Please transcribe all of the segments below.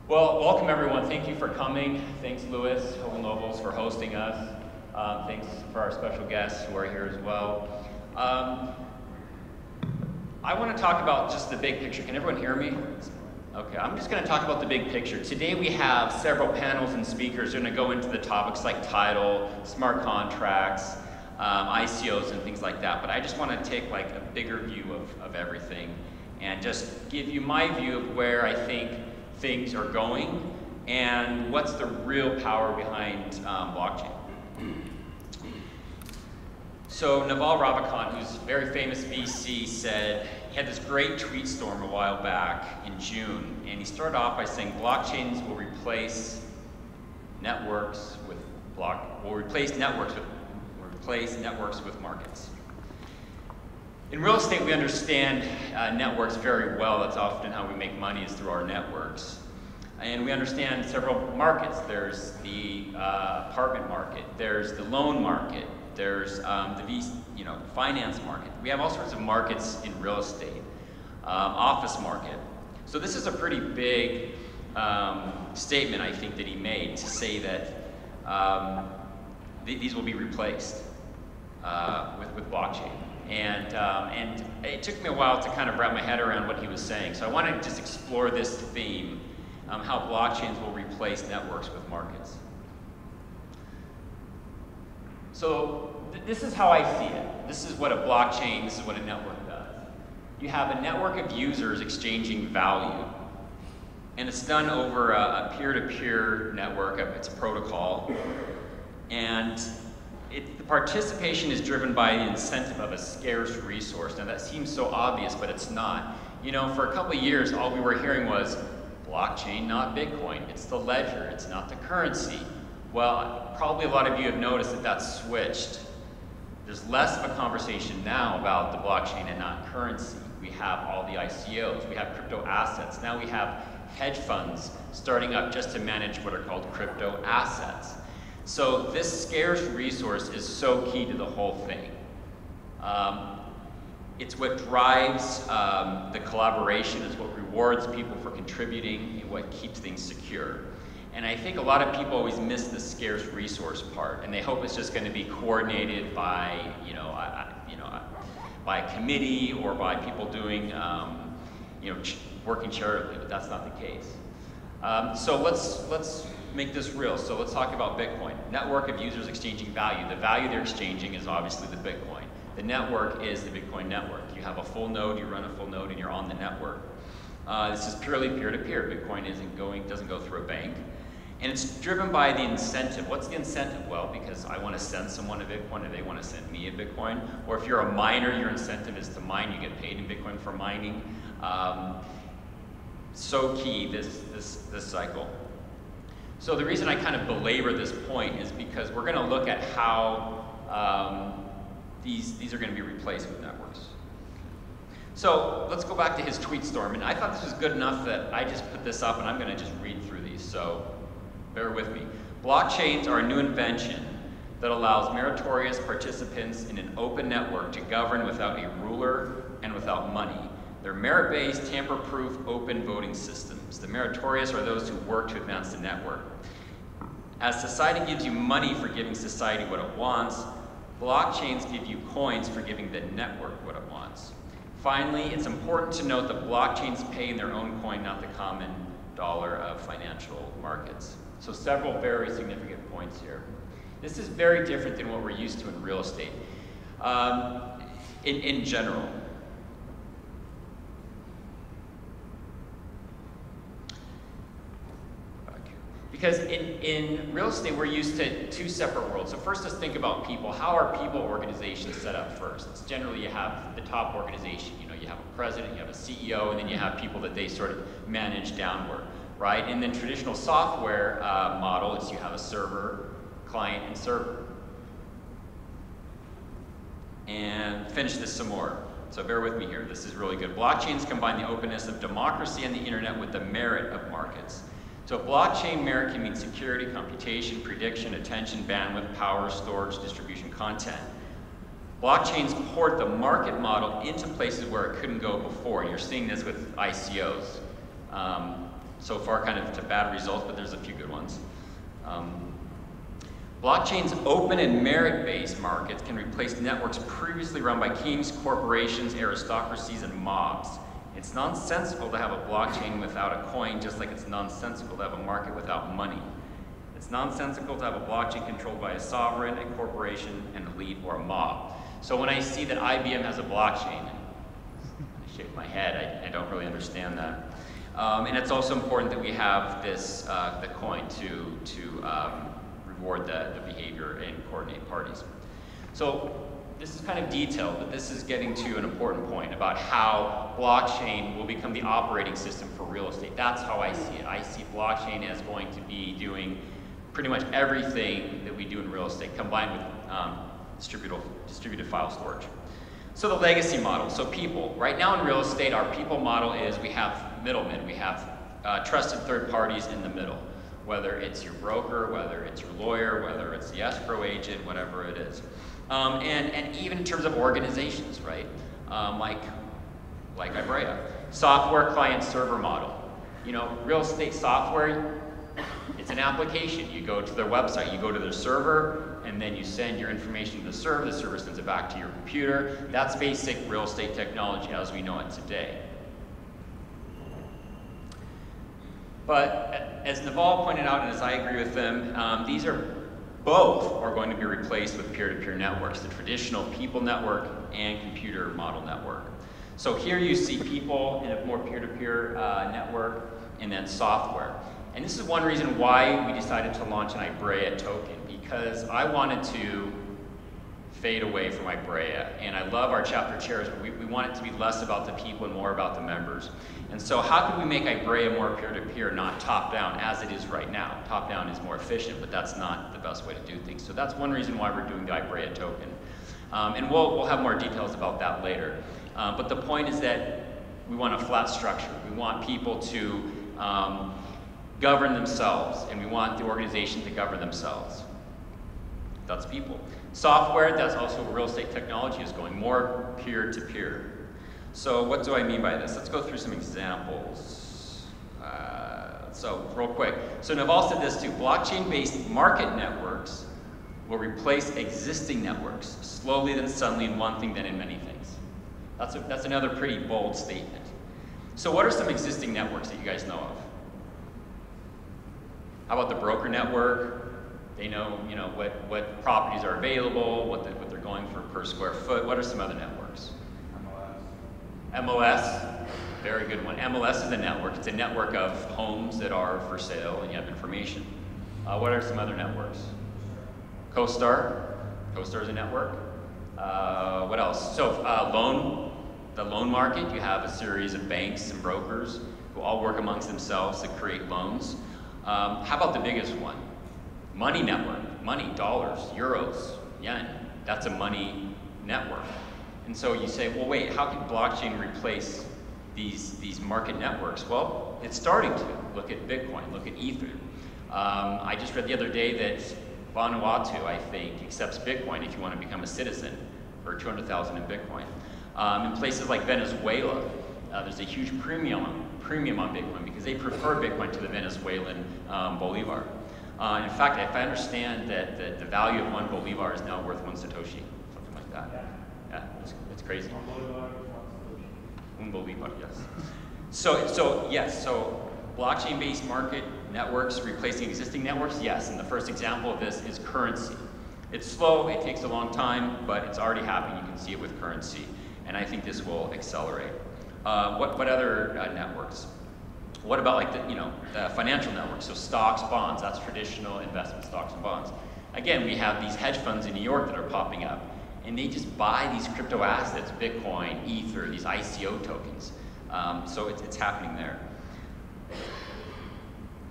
Well, welcome everyone. Thank you for coming. Thanks, Louis, Hogan Lovells, for hosting us. Thanks for our special guests who are here as well. I want to talk about just the big picture. Can everyone hear me? Okay, I'm just going to talk about the big picture. Today we have several panels and speakers who are going to go into the topics like title, smart contracts, ICOs and things like that. But I just want to take like a bigger view of everything and just give you my view of where I think things are going and what's the real power behind blockchain. So Naval Ravikant, who's a very famous VC, said he had this great tweet storm a while back in June, and he started off by saying blockchains will replace networks with markets. In real estate, we understand networks very well. That's often how we make money, is through our networks. And we understand several markets. There's the apartment market, there's the loan market, there's the finance market. We have all sorts of markets in real estate, office market. So this is a pretty big statement, I think, that he made to say that these will be replaced with blockchain. And it took me a while to kind of wrap my head around what he was saying. So I want to just explore this theme, how blockchains will replace networks with markets. So this is how I see it. This is what a blockchain, this is what a network does. You have a network of users exchanging value. And it's done over a peer-to-peer network. It's a protocol. And the participation is driven by the incentive of a scarce resource. Now that seems so obvious, but it's not. You know, for a couple of years, all we were hearing was blockchain, not Bitcoin. It's the ledger, it's not the currency. Well, probably a lot of you have noticed that that's switched. There's less of a conversation now about the blockchain and not currency. We have all the ICOs, we have crypto assets. Now we have hedge funds starting up just to manage what are called crypto assets. So this scarce resource is so key to the whole thing. It's what drives the collaboration, it's what rewards people for contributing, and what keeps things secure. And I think a lot of people always miss the scarce resource part, and they hope it's just going to be coordinated by, by a committee or by people doing, working charitably, but that's not the case. So let's make this real. So let's talk about Bitcoin. Network of users exchanging value. The value they're exchanging is obviously the Bitcoin. The network is the Bitcoin network. You have a full node, you run a full node, and you're on the network. This is purely peer-to-peer. Bitcoin doesn't go through a bank. And it's driven by the incentive. What's the incentive? Well, because I want to send someone a Bitcoin, or they want to send me a Bitcoin. Or if you're a miner, your incentive is to mine. You get paid in Bitcoin for mining. So key, this cycle. So the reason I kind of belabor this point is because we're going to look at how these are going to be replaced with networks. So let's go back to his tweet storm. And I thought this was good enough that I just put this up, and I'm going to just read through these. So bear with me. Blockchains are a new invention that allows meritorious participants in an open network to govern without a ruler and without money. They're merit-based, tamper-proof, open voting systems. The meritorious are those who work to advance the network. As society gives you money for giving society what it wants, blockchains give you coins for giving the network what it wants. Finally, it's important to note that blockchains pay in their own coin, not the common dollar of financial markets. So several very significant points here. This is very different than what we're used to in real estate in general. Because in real estate, we're used to two separate worlds. So first, let's think about people. How are people organizations set up first? It's generally, you have the top organization. You have a president, you have a CEO, and then you have people that they sort of manage downward, right? And then traditional software model is you have a server, client, and server. And finish this some more. So bear with me here. This is really good. Blockchains combine the openness of democracy and the internet with the merit of markets. So blockchain merit can mean security, computation, prediction, attention, bandwidth, power, storage, distribution, content. Blockchains port the market model into places where it couldn't go before. And you're seeing this with ICOs. So far, kind of to bad results, but there's a few good ones. Blockchain's open and merit-based markets can replace networks previously run by kings, corporations, aristocracies, and mobs. It's nonsensical to have a blockchain without a coin, just like it's nonsensical to have a market without money. It's nonsensical to have a blockchain controlled by a sovereign, a corporation, an elite, or a mob. So when I see that IBM has a blockchain, I shake my head, I don't really understand that. And it's also important that we have this, the coin to reward the behavior and coordinate parties. So this is kind of detailed, but this is getting to an important point about how blockchain will become the operating system for real estate. That's how I see it. I see blockchain as going to be doing pretty much everything that we do in real estate combined with distributed file storage. So the legacy model, so people. Right now in real estate, our people model is we have middlemen, we have trusted third parties in the middle, whether it's your broker, whether it's your lawyer, whether it's the escrow agent, whatever it is. And even in terms of organizations, right? Like Ibrea. Software client server model. You know, real estate software, it's an application. You go to their website, you go to their server, and then you send your information to the server sends it back to your computer. That's basic real estate technology as we know it today. But as Naval pointed out, and as I agree with them, both are going to be replaced with peer-to-peer networks, the traditional people network and computer model network. So here you see people in a more peer-to-peer network, and then software. And this is one reason why we decided to launch an Ibrea token, because I wanted to fade away from Ibrea. And I love our chapter chairs, but we want it to be less about the people and more about the members. And so how can we make Ibrea more peer-to-peer, not top-down, as it is right now? Top-down is more efficient, but that's not the best way to do things. So that's one reason why we're doing the Ibrea token. And we'll have more details about that later. But the point is that we want a flat structure. We want people to govern themselves, and we want the organization to govern themselves. That's people. Software, that's also where real estate technology is going, more peer-to-peer. So what do I mean by this? Let's go through some examples. So real quick. So Naval said this too, blockchain-based market networks will replace existing networks, slowly then suddenly in one thing, then in many things. That's another pretty bold statement. So what are some existing networks that you guys know of? How about the broker network? They know, what properties are available, what they're going for per square foot. What are some other networks? MLS, very good one. MLS is a network. It's a network of homes that are for sale and you have information. What are some other networks? CoStar. CoStar is a network. What else? So the loan market, you have a series of banks and brokers who all work amongst themselves to create loans. How about the biggest one? Money network. Money, dollars, euros, yen. That's a money network. And so you say, well, wait, how can blockchain replace these market networks? Well, it's starting to. Look at Bitcoin, look at Ether. I just read the other day that Vanuatu, I think, accepts Bitcoin if you want to become a citizen for 200,000 in Bitcoin. In places like Venezuela, there's a huge premium on Bitcoin because they prefer Bitcoin to the Venezuelan Bolivar. In fact, if I understand that the value of one Bolivar is now worth 1 Satoshi, something like that. Yeah, it's crazy. Un Bolivar, yes. So yes, so blockchain-based market networks replacing existing networks, yes. And the first example of this is currency. It's slow, it takes a long time, but it's already happening. You can see it with currency. And I think this will accelerate. What other networks? What about like the financial networks? So stocks, bonds, that's traditional investment, stocks and bonds. Again, we have these hedge funds in New York that are popping up, and they just buy these crypto assets, Bitcoin, Ether, these ICO tokens. So it's happening there.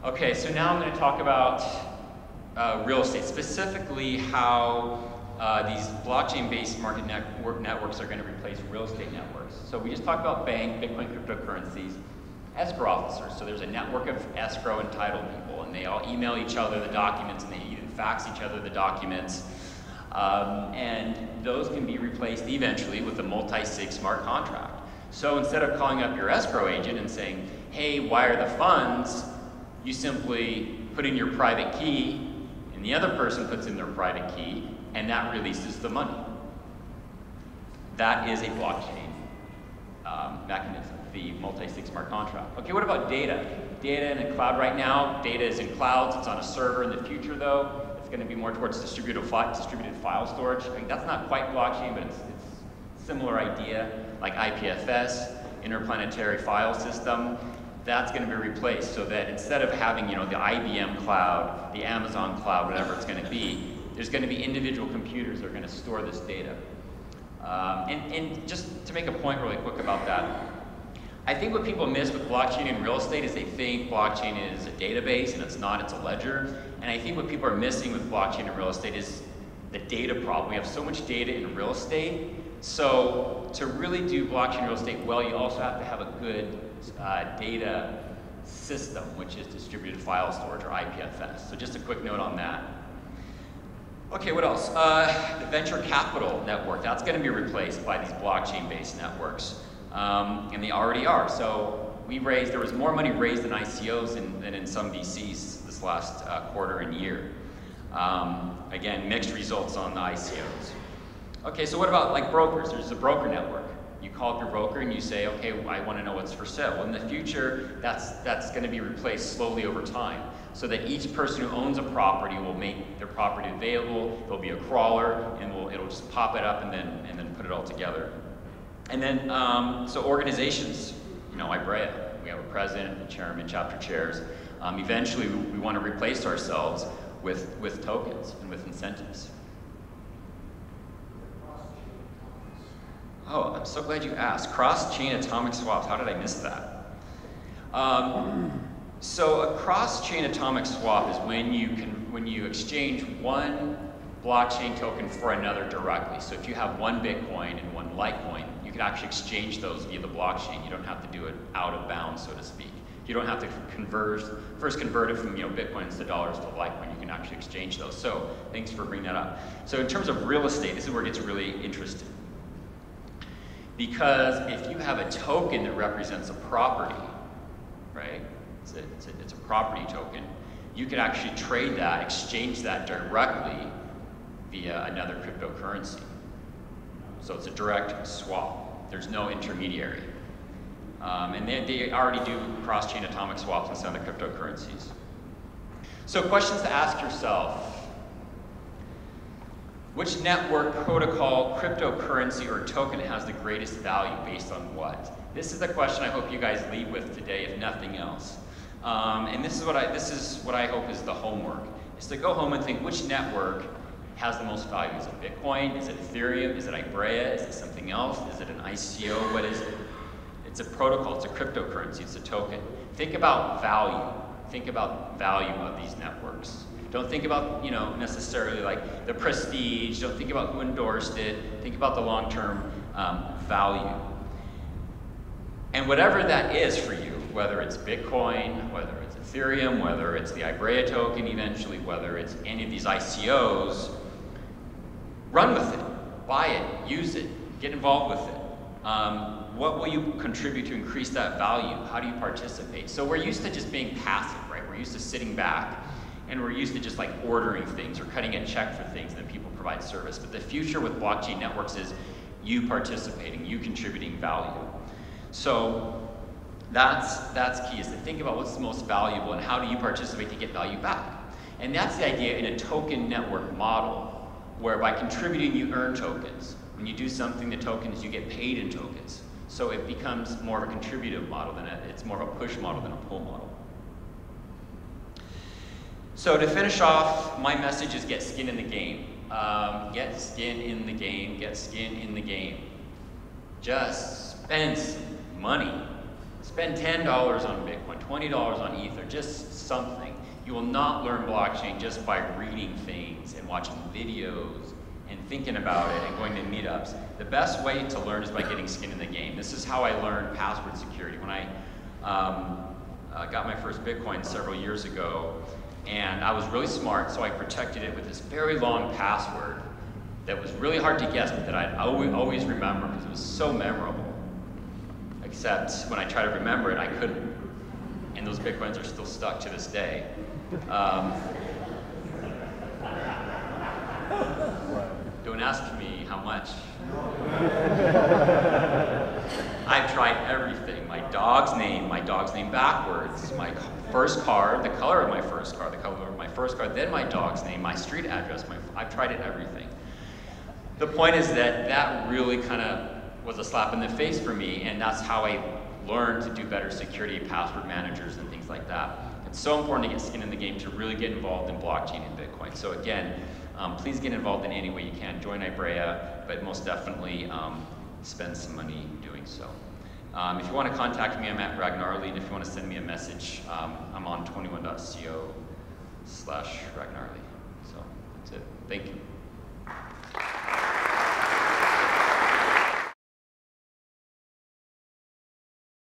Okay, so now I'm going to talk about real estate, specifically how these blockchain-based market networks are going to replace real estate networks. So we just talked about bank, Bitcoin, cryptocurrencies, escrow officers. So there's a network of escrow and title people, and they all email each other the documents, and they even fax each other the documents. And those can be replaced eventually with a multi-sig smart contract. So instead of calling up your escrow agent and saying, hey, wire the funds, you simply put in your private key, and the other person puts in their private key, and that releases the money. That is a blockchain mechanism, the multi-sig smart contract. Okay, what about data? Data in a cloud right now, data is in clouds, it's on a server. In the future though, it's going to be more towards distributed file storage. I mean, that's not quite blockchain, but it's a similar idea, like IPFS, interplanetary file system. That's going to be replaced so that instead of having, you know, the IBM cloud, the Amazon cloud, whatever it's going to be, there's going to be individual computers that are going to store this data. And just to make a point really quick about that, I think what people miss with blockchain in real estate is they think blockchain is a database, and it's not, it's a ledger. And I think what people are missing with blockchain in real estate is the data problem. We have so much data in real estate, so to really do blockchain real estate well, you also have to have a good data system, which is distributed file storage, or IPFS. So just a quick note on that. Okay, what else? The venture capital network, that's going to be replaced by these blockchain-based networks, and they already are. So there was more money raised in ICOs than in some VCs this last quarter and year. Again, mixed results on the ICOs. Okay, so what about like brokers? There's a broker network. You call up your broker and you say, okay, I want to know what's for sale. Well, in the future, that's going to be replaced slowly over time, so that each person who owns a property will make their property available. There'll be a crawler, and it'll just pop it up and then put it all together. And then, so organizations, you know, IBREA, we have a president, a chairman, chapter chairs. Eventually, we want to replace ourselves with tokens and with incentives. Oh, I'm so glad you asked. Cross-chain atomic swaps, how did I miss that? So a cross-chain atomic swap is when you exchange one blockchain token for another directly. So if you have one Bitcoin and one Litecoin, you can actually exchange those via the blockchain. You don't have to do it out of bounds, so to speak. You don't have to first convert it from, you know, Bitcoins to dollars to Litecoin. You can actually exchange those. So thanks for bringing that up. So in terms of real estate, this is where it gets really interesting. Because if you have a token that represents a property, right? It's a property token. You could actually trade that, exchange that directly via another cryptocurrency. So it's a direct swap. There's no intermediary. And they already do cross-chain atomic swaps in some of the cryptocurrencies. So questions to ask yourself. Which network, protocol, cryptocurrency, or token has the greatest value based on what? This is the question I hope you guys leave with today, if nothing else. And this is what I hope is the homework, is to go home and think which network has the most value. Is it Bitcoin? Is it Ethereum? Is it IBREA? Is it something else? Is it an ICO? What is it? It's a protocol, it's a cryptocurrency, it's a token. Think about value. Think about value of these networks. Don't think about, you know, necessarily like the prestige. Don't think about who endorsed it. Think about the long-term value. And whatever that is for you, whether it's Bitcoin, whether it's Ethereum, whether it's the IBREA token eventually, whether it's any of these ICOs, run with it, buy it, use it, get involved with it. What will you contribute to increase that value? How do you participate? So we're used to just being passive, right? We're used to sitting back, and we're used to just like ordering things or cutting a check for things, and then people provide service. But the future with blockchain networks is you participating, you contributing value. So that's key, is to think about what's the most valuable and how do you participate to get value back. And that's the idea in a token network model, where by contributing you earn tokens. When you do something to tokens, you get paid in tokens. So it becomes more of a contributive model it's more of a push model than a pull model. So to finish off, my message is get skin in the game. Get skin in the game, get skin in the game. Just spend some money. Spend $10 on Bitcoin, $20 on Ether, just something. You will not learn blockchain just by reading things and watching videos and thinking about it and going to meetups. The best way to learn is by getting skin in the game. This is how I learned password security. When I got my first Bitcoin several years ago, and I was really smart, so I protected it with this very long password that was really hard to guess, but that I'd always remember because it was so memorable. except when I try to remember it, I couldn't. And those Bitcoins are still stuck to this day. Don't ask me how much. I've tried everything. My dog's name backwards, my first car, the color of my first car, the color of my first car, then my dog's name, my street address, I've tried it everything. The point is that that really kind of was a slap in the face for me, and that's how I learned to do better security, password managers, and things like that. It's so important to get skin in the game to really get involved in blockchain and Bitcoin. So again, please get involved in any way you can. Join Ibrea, but most definitely spend some money doing so. If you want to contact me, I'm at Ragnar Lee, and if you want to send me a message, I'm on 21.co/Ragnar Lee. So that's it. Thank you.